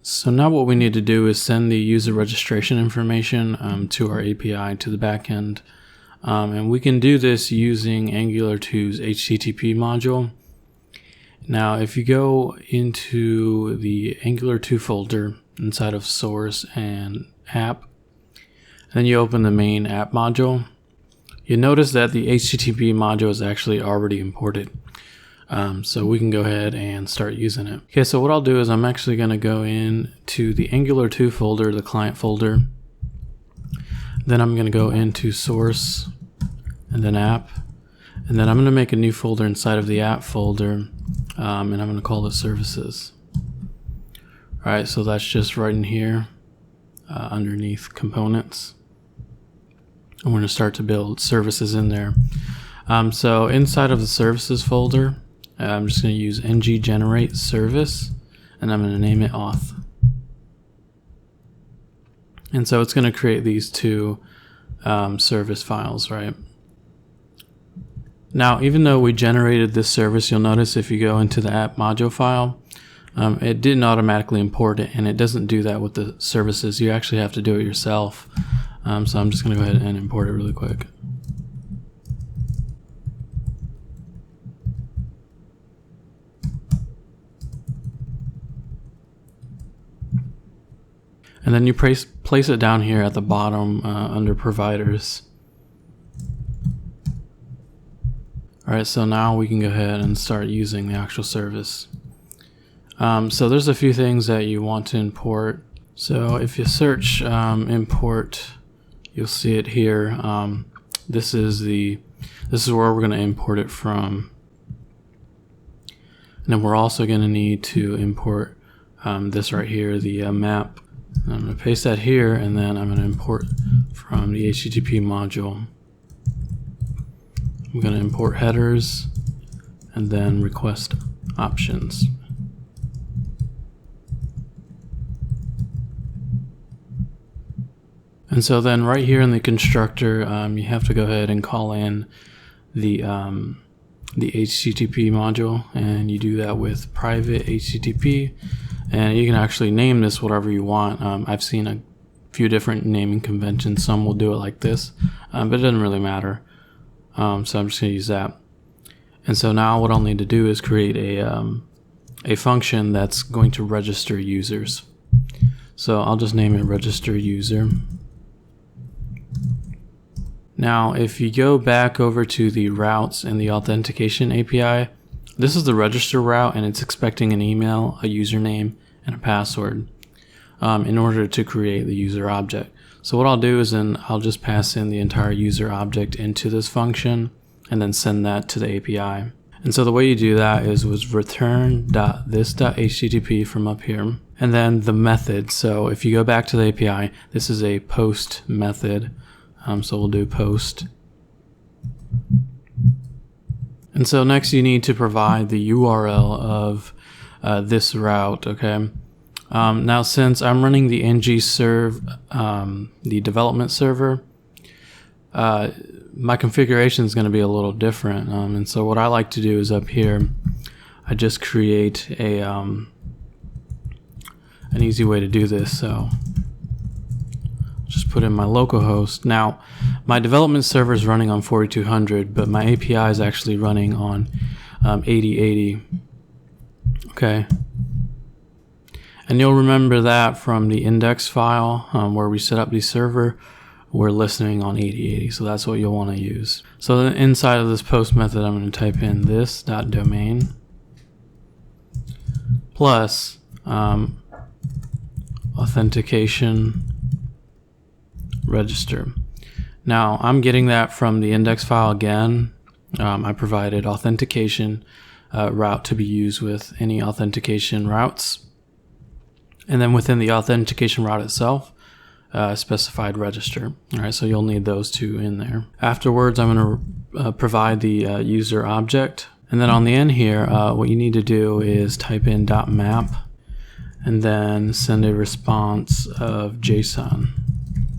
So now what we need to do is send the user registration information to our API to the backend. And we can do this using Angular 2's HTTP module. Now, if you go into the Angular 2 folder inside of source and app, then you open the main app module, you notice that the HTTP module is actually already imported. So we can go ahead and start using it. Okay, so what I'll do is I'm actually going to go into the Angular 2 folder, the client folder. Then I'm going to go into source and then app. And then I'm going to make a new folder inside of the app folder. And I'm going to call it services. All right, so that's just right in here underneath components. I'm going to start to build services in there. So inside of the services folder, I'm just going to use ng-generate service, and I'm going to name it auth. And so it's going to create these two service files, right? Now, even though we generated this service, you'll notice if you go into the app module file, it didn't automatically import it, and it doesn't do that with the services. You actually have to do it yourself. So I'm just going to go ahead and import it really quick. And then you place it down here at the bottom under providers. Alright, so now we can go ahead and start using the actual service. So there's a few things that you want to import. So if you search import, you'll see it here. This is where we're going to import it from. And then we're also going to need to import this right here, the map. I'm going to paste that here, and then I'm going to import from the HTTP module. I'm going to import headers and then request options. And so then right here in the constructor, you have to go ahead and call in the HTTP module, and you do that with private HTTP. And you can actually name this whatever you want. I've seen a few different naming conventions. Some will do it like this, but it doesn't really matter. So I'm just going to use that. And so now what I'll need to do is create a function that's going to register users. So I'll just name it register user. Now, if you go back over to the routes and the authentication API, this is the register route, and it's expecting an email, a username, and a password in order to create the user object. So what I'll do is then I'll just pass in the entire user object into this function and then send that to the API. And so the way you do that is with return.this.http from up here, and then the method. So if you go back to the API, this is a post method. So we'll do post. And so next you need to provide the URL of this route, okay? Now since I'm running the ng-serve, the development server, my configuration is going to be a little different. And so what I like to do is up here, I just create a an easy way to do this. So just put in my localhost. Now, my development server is running on 4200, but my API is actually running on 8080. Okay. And you'll remember that from the index file where we set up the server, we're listening on 8080. So that's what you'll want to use. So then inside of this post method, I'm going to type in this.domain plus authentication register. Now I'm getting that from the index file again. I provided authentication route to be used with any authentication routes. And then within the authentication route itself, specified register. All right, so you'll need those two in there. Afterwards, I'm going to provide the user object. And then on the end here, what you need to do is type in .map and then send a response of JSON.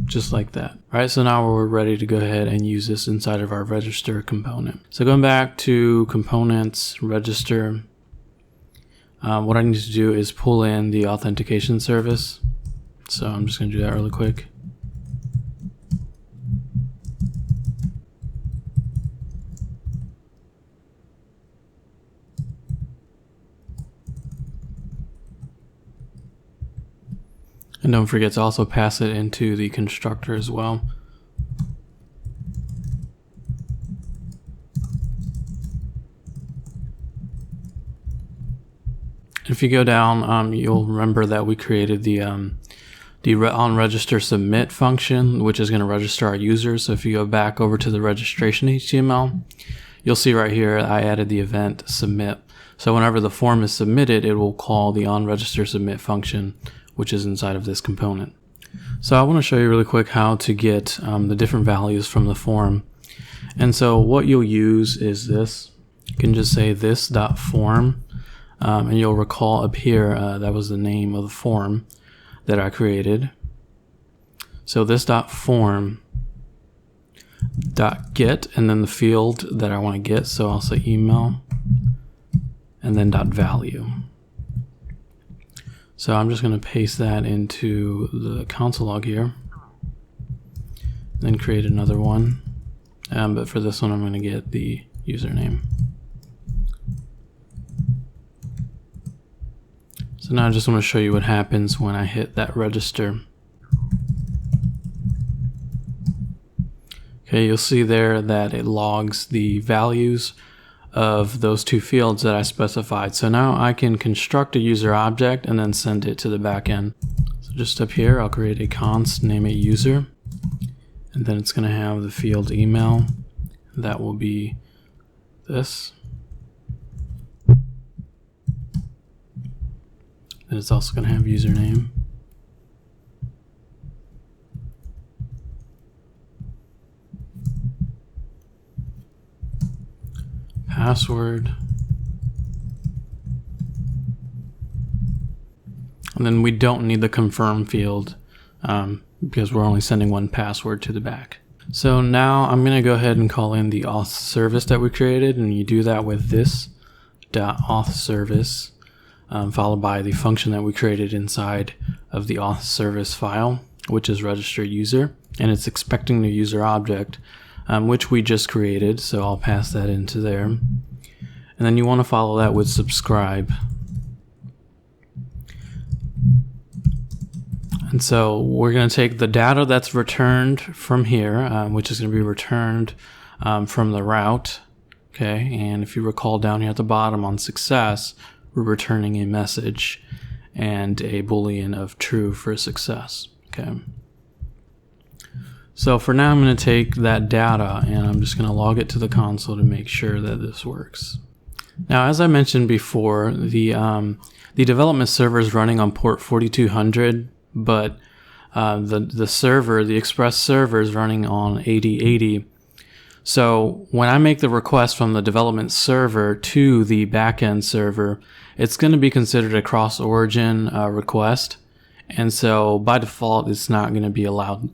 Just like that. All right, so now we're ready to go ahead and use this inside of our register component. So going back to components, register, what I need to do is pull in the authentication service. So I'm just going to do that really quick. And don't forget to also pass it into the constructor as well. If you go down, you'll remember that we created the onRegister submit function, which is going to register our users. So if you go back over to the registration HTML, you'll see right here I added the event submit. So whenever the form is submitted, it will call the onRegister submit function, which is inside of this component. So I want to show you really quick how to get the different values from the form. And so what you'll use is this. You can just say this.form, and you'll recall up here that was the name of the form that I created. So this.form .get, and then the field that I want to get, so I'll say email, and then .value. So I'm just going to paste that into the console log here, then create another one, but for this one I'm going to get the username. So now I just want to show you what happens when I hit that register. Okay, you'll see there that it logs the values of those two fields that I specified. So now I can construct a user object and then send it to the backend. So just up here, I'll create a const, name it user, and then it's going to have the field email. That will be this. And it's also going to have username. Password. And then we don't need the confirm field because we're only sending one password to the back. So now I'm going to go ahead and call in the auth service that we created, and you do that with this.auth service followed by the function that we created inside of the auth service file, which is register user, and it's expecting the user object, which we just created, so I'll pass that into there. And then you want to follow that with subscribe. And so we're going to take the data that's returned from here, which is going to be returned from the route. Okay, and if you recall down here at the bottom on success, we're returning a message and a boolean of true for success. Okay. So for now, I'm going to take that data and I'm just going to log it to the console to make sure that this works. Now, as I mentioned before, the development server is running on port 4200, but the server, the Express server, is running on 8080. So when I make the request from the development server to the backend server, it's going to be considered a CrossOrigin request, and so by default, it's not going to be allowed.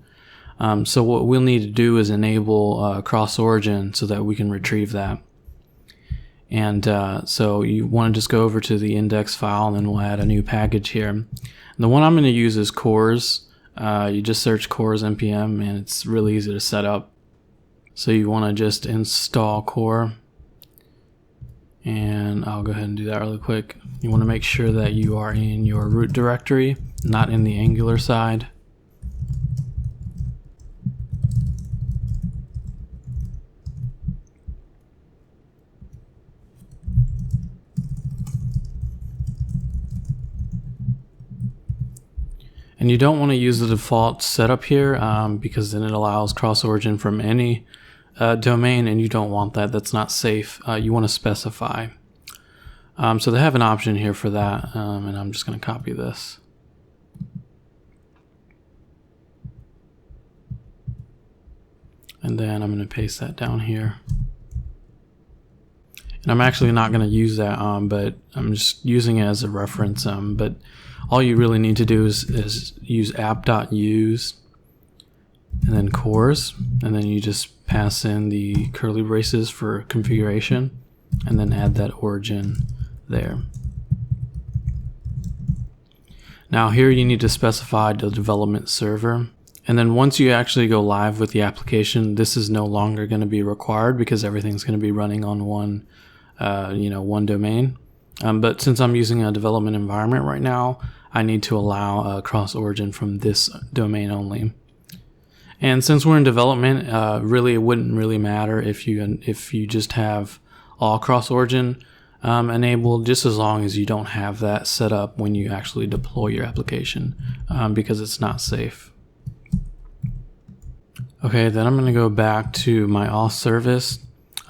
So what we'll need to do is enable CrossOrigin so that we can retrieve that. And so you want to just go over to the index file, and then we'll add a new package here. And the one I'm going to use is cores. You just search cores npm, and it's really easy to set up. So you want to just install core, and I'll go ahead and do that really quick. You want to make sure that you are in your root directory, not in the Angular side. And you don't want to use the default setup here because then it allows CrossOrigin from any domain, and you don't want that. That's not safe. You want to specify. So they have an option here for that, and I'm just going to copy this. And then I'm going to paste that down here. And I'm actually not going to use that, but I'm just using it as a reference. But all you really need to do is use app.use and then cores, and then you just pass in the curly braces for configuration, and then add that origin there. Now here you need to specify the development server. And then once you actually go live with the application, this is no longer going to be required because everything's going to be running on one domain. But since I'm using a development environment right now, I need to allow CrossOrigin from this domain only. And since we're in development, really it wouldn't really matter if you just have all CrossOrigin enabled, just as long as you don't have that set up when you actually deploy your application, because it's not safe. Okay, then I'm going to go back to my auth service.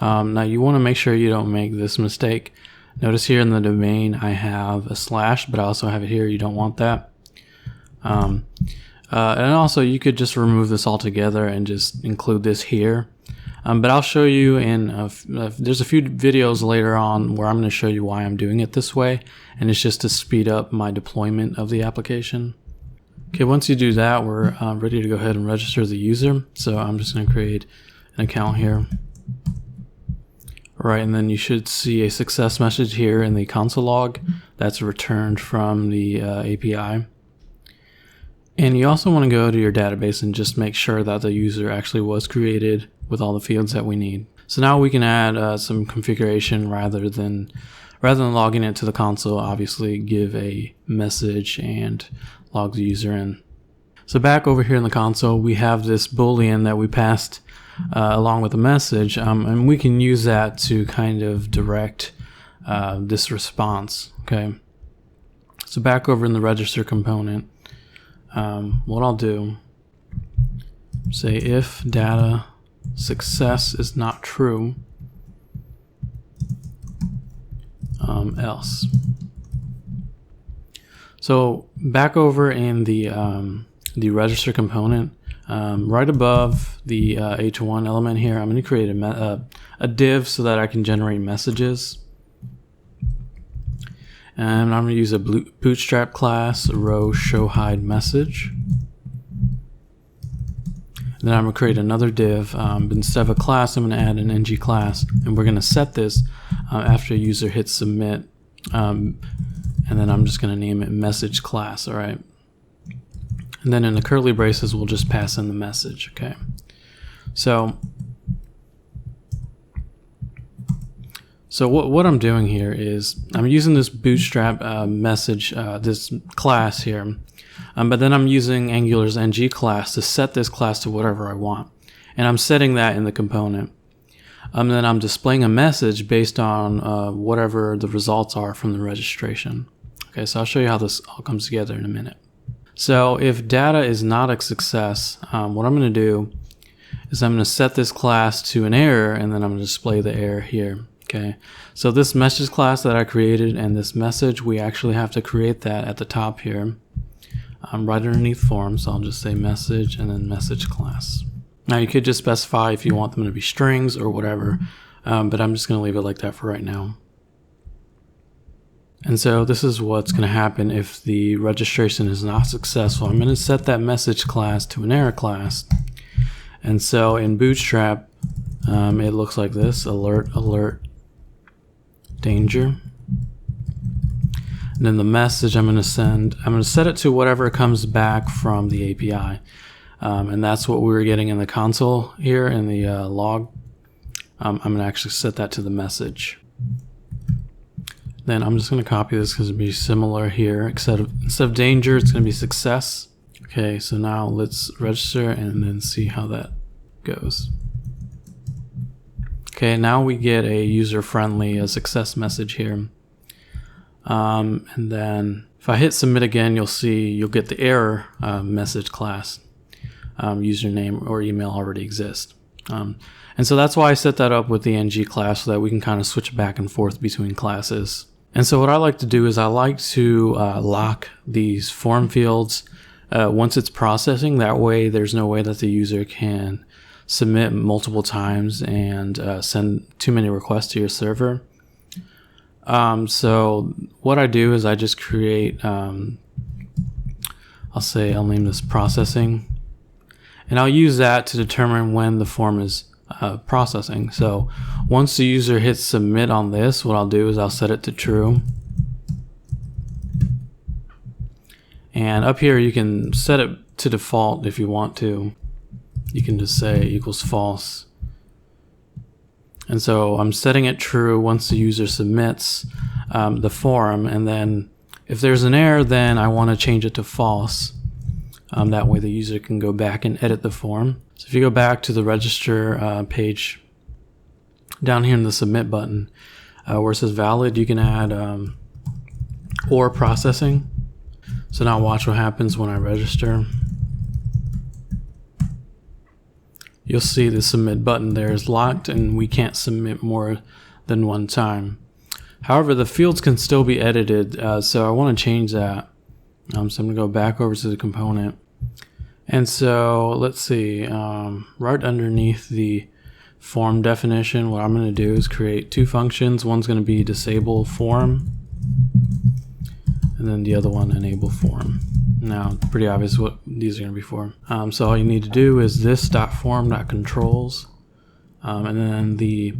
Now you want to make sure you don't make this mistake. Notice here in the domain I have a slash, but I also have it here. You don't want that. And also you could just remove this altogether and just include this here. But I'll show you there's a few videos later on where I'm going to show you why I'm doing it this way, and it's just to speed up my deployment of the application. Okay, once you do that, we're ready to go ahead and register the user. So I'm just going to create an account here. All right, and then you should see a success message here in the console log that's returned from the API. And you also want to go to your database and just make sure that the user actually was created with all the fields that we need. So now we can add some configuration rather than logging into the console. Obviously give a message and log the user in. So back over here in the console, we have this boolean that we passed along with the message, and we can use that to kind of direct this response. Okay, so back over in the register component, what I'll do, say if data success is not true, else. So back over in the register component, right above the H1 element here, I'm going to create a div so that I can generate messages. And I'm going to use a bootstrap class, row show hide message. Then I'm going to create another div. But instead of a class, I'm going to add an ng class, and we're going to set this after a user hits submit. And then I'm just going to name it message class. All right. And then in the curly braces, we'll just pass in the message. Okay. So what I'm doing here is I'm using this bootstrap message, this class here, but then I'm using Angular's ng class to set this class to whatever I want, and I'm setting that in the component. Then I'm displaying a message based on whatever the results are from the registration. Okay, so I'll show you how this all comes together in a minute. So if data is not a success, what I'm going to do is I'm going to set this class to an error, and then I'm going to display the error here. Okay, so this message class that I created and this message, we actually have to create that at the top here, right underneath form. So I'll just say message and then message class. Now you could just specify if you want them to be strings or whatever, but I'm just going to leave it like that for right now. And so this is what's going to happen if the registration is not successful. I'm going to set that message class to an error class. And so in Bootstrap, it looks like this: alert, alert, danger. And then the message I'm going to set it to whatever comes back from the API. And that's what we were getting in the console here in the log. I'm going to actually set that to the message. Then I'm just going to copy this because it'll be similar here. Instead of danger, it's going to be success. Okay, so now let's register and then see how that goes. Okay, now we get a user-friendly success message here. And then if I hit submit again, you'll get the error message class. Username or email already exists. And so that's why I set that up with the ng class, so that we can kind of switch back and forth between classes. And so what I like to do is I like to lock these form fields once it's processing. That way there's no way that the user can submit multiple times and send too many requests to your server. So what I do is I just create, I'll name this processing, and I'll use that to determine when the form is processing. So once the user hits submit on this, what I'll do is I'll set it to true. And up here you can set it to default if you want to. You can just say equals false. And so I'm setting it true once the user submits the form, and then if there's an error, then I want to change it to false. That way the user can go back and edit the form. So if you go back to the register page, down here in the submit button, where it says valid, you can add or processing. So now watch what happens when I register. You'll see the submit button there is locked and we can't submit more than one time. However, the fields can still be edited, so I want to change that. So I'm going to go back over to the component. And so let's see, right underneath the form definition, what I'm going to do is create two functions. One's going to be disable form, and then the other one enable form. Now, it's pretty obvious what these are going to be for. So all you need to do is this.form.controls, and then the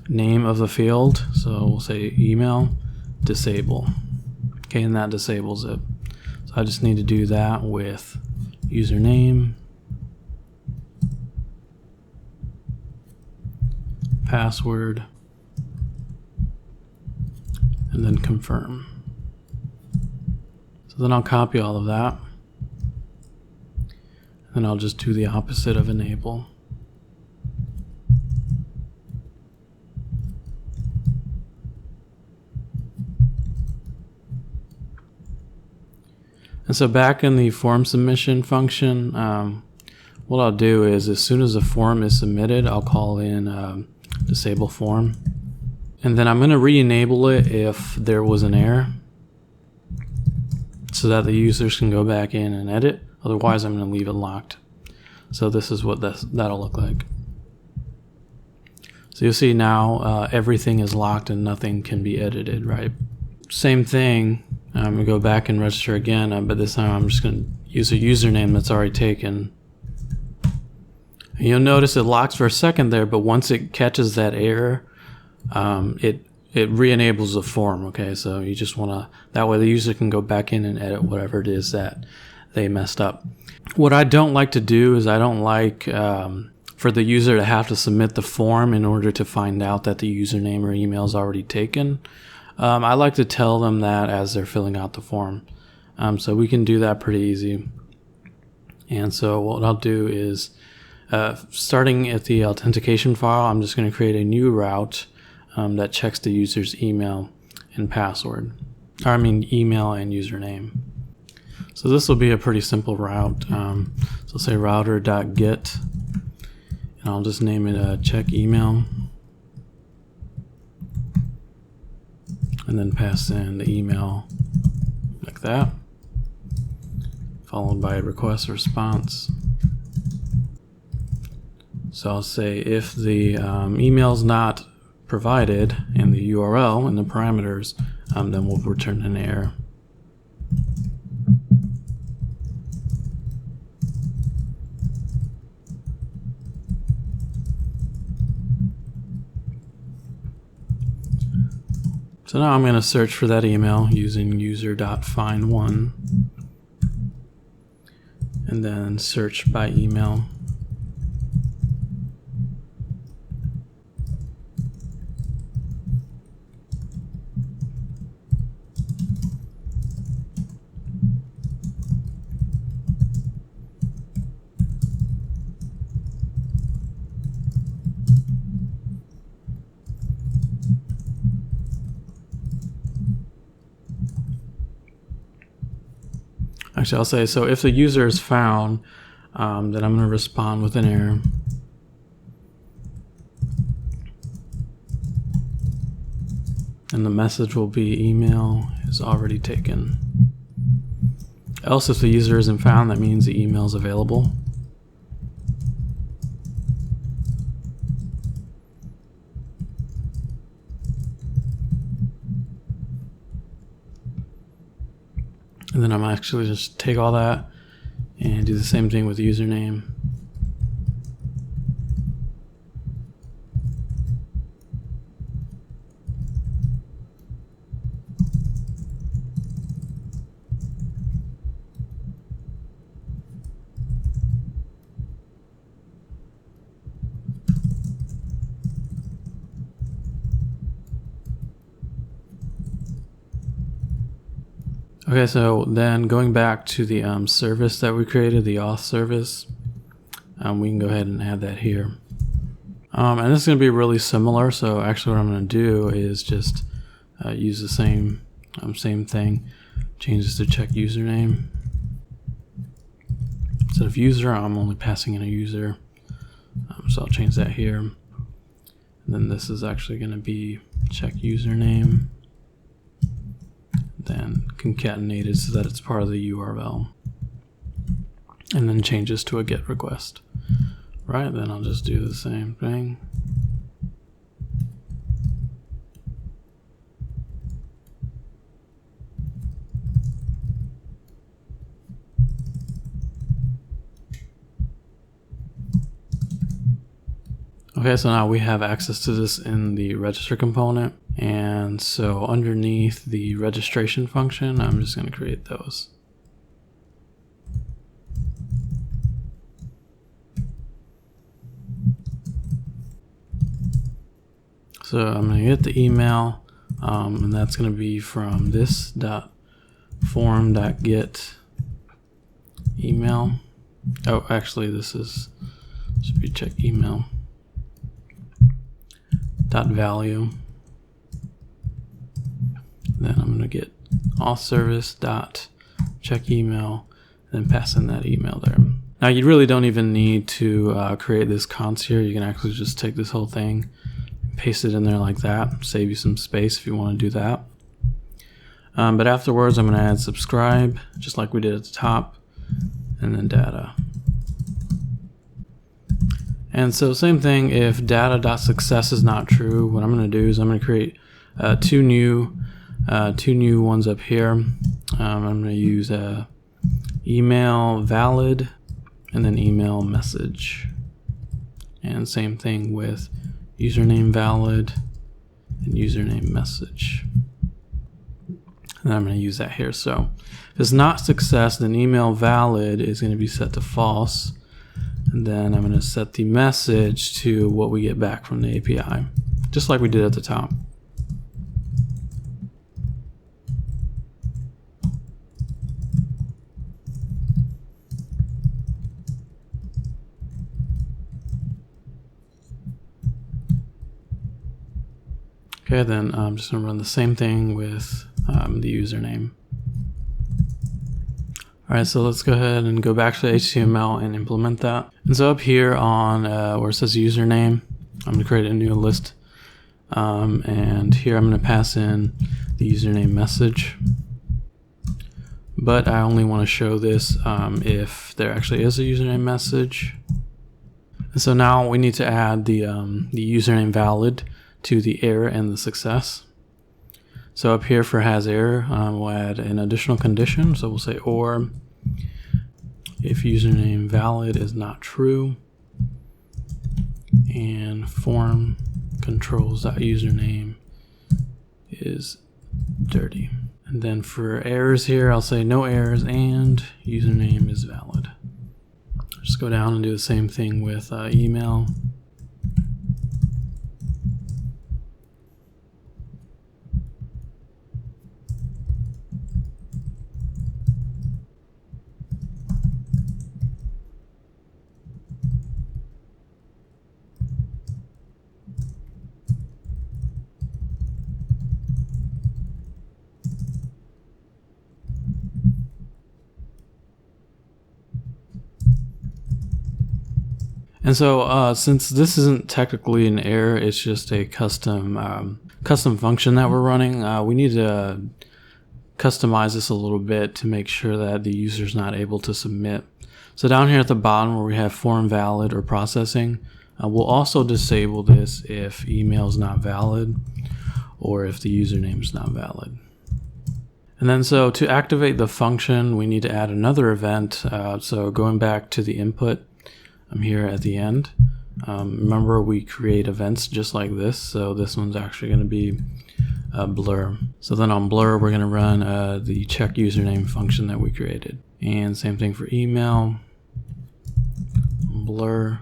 name of the field. So we'll say email disable. Okay, and that disables it. So I just need to do that with username, password, and then confirm. So then I'll copy all of that, and then I'll just do the opposite of enable. And so back in the form submission function, what I'll do is as soon as the form is submitted, I'll call in disable form. And then I'm going to re-enable it if there was an error, so that the users can go back in and edit. Otherwise, I'm going to leave it locked. So this is what that'll look like. So you'll see now everything is locked and nothing can be edited, right? Same thing. I'm going to go back and register again, but this time I'm just going to use a username that's already taken. And you'll notice it locks for a second there, but once it catches that error, it re-enables the form. Okay, so you just want to, that way the user can go back in and edit whatever it is that they messed up. What I don't like to do is I don't like for the user to have to submit the form in order to find out that the username or email is already taken. I like to tell them that as they're filling out the form. So we can do that pretty easy. And so what I'll do is, starting at the authentication file, I'm just going to create a new route that checks the user's email and password. Or email and username. So this will be a pretty simple route. So say router.get, and I'll just name it check email. And then pass in the email like that, followed by a request response. So I'll say if the email is not provided in the URL and the parameters, then we'll return an error. So now I'm going to search for that email using user.find1, and then search by email. Actually, I'll say, so if the user is found, then I'm going to respond with an error. And the message will be email is already taken. Else, if the user isn't found, that means the email is available. And then I'm actually just take all that and do the same thing with the username. Okay, so then going back to the service that we created, the auth service, we can go ahead and add that here. And this is going to be really similar. So actually what I'm going to do is just use the same thing. Change this to check username. Instead of user, I'm only passing in a user. So I'll change that here. And then this is actually going to be check username. Then concatenated so that it's part of the URL. And then change this to a GET request. Right, then I'll just do the same thing. Okay, so now we have access to this in the register component. And so underneath the registration function, I'm just going to create those. So I'm going to get the email, and that's going to be from this.form.get email. Oh, actually, this should be check email. .value. Then I'm going to get auth service dot check email, and then pass in that email there. Now you really don't even need to create this const here. You can actually just take this whole thing, paste it in there like that, save you some space if you want to do that. But afterwards I'm going to add subscribe, just like we did at the top, and then data. And so same thing, if data.success is not true, what I'm going to do is I'm going to create two new ones up here. I'm going to use email valid and then email message. And same thing with username valid and username message. And I'm going to use that here. So if it's not success, then email valid is going to be set to false. And then I'm going to set the message to what we get back from the API, just like we did at the top. Okay, then I'm just going to run the same thing with the username. Alright, so let's go ahead and go back to the HTML and implement that. And so up here on where it says username, I'm going to create a new list. And here I'm going to pass in the username message. But I only want to show this if there actually is a username message. And so now we need to add the username valid to the error and the success. So up here for has error, we'll add an additional condition. So we'll say or if username valid is not true and form controls.username is dirty. And then for errors here, I'll say no errors and username is valid. Just go down and do the same thing with email. And so since this isn't technically an error, it's just a custom function that we're running, we need to customize this a little bit to make sure that the user is not able to submit. So down here at the bottom where we have form valid or processing, we'll also disable this if email is not valid or if the username is not valid. And then so to activate the function, we need to add another event. So going back to the input, I'm here at the end. Remember, we create events just like this. So this one's actually going to be blur. So then on blur, we're going to run the check username function that we created. And same thing for email. On blur,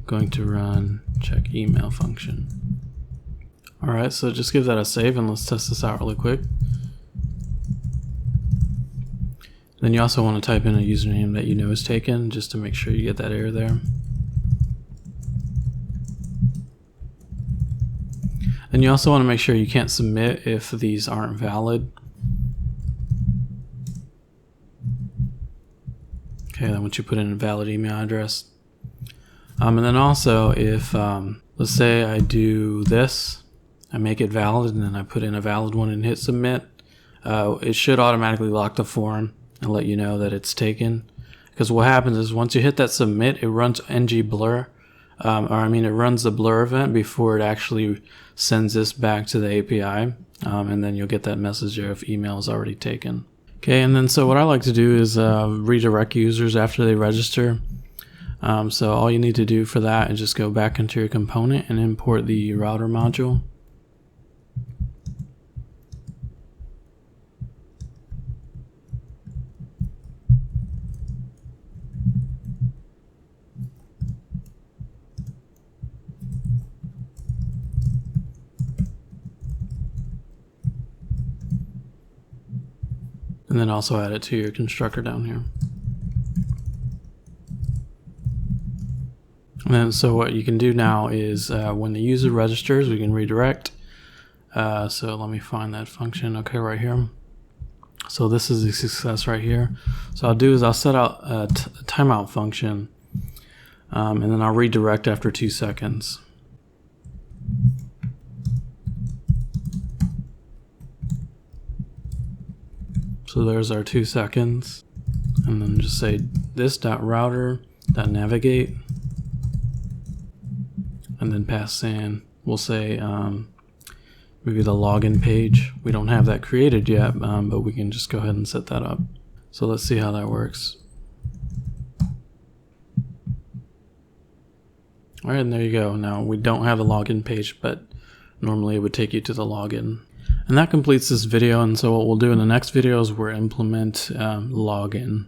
going to run check email function. All right, so just give that a save and let's test this out really quick. Then you also want to type in a username that you know is taken, just to make sure you get that error there. Then you also want to make sure you can't submit if these aren't valid. Okay, then once you put in a valid email address. And then also if, let's say I do this, I make it valid, and then I put in a valid one and hit submit, it should automatically lock the form and let you know that it's taken. Because what happens is once you hit that submit, it runs ngBlur, it runs the blur event before it actually sends this back to the API, and then you'll get that message there if email is already taken. Okay, and then so what I like to do is redirect users after they register. So all you need to do for that is just go back into your component and import the router module. And then also add it to your constructor down here. And then so what you can do now is when the user registers, we can redirect. So let me find that function. Okay, right here. So this is a success right here. So I'll do is I'll set out a timeout function, and then I'll redirect after 2 seconds. So there's our 2 seconds, and then just say this.router.navigate, and then pass in, we'll say maybe the login page. We don't have that created yet, but we can just go ahead and set that up. So let's see how that works. All right, and there you go. Now we don't have a login page, but normally it would take you to the login. And that completes this video, and so what we'll do in the next video is we'll implement login.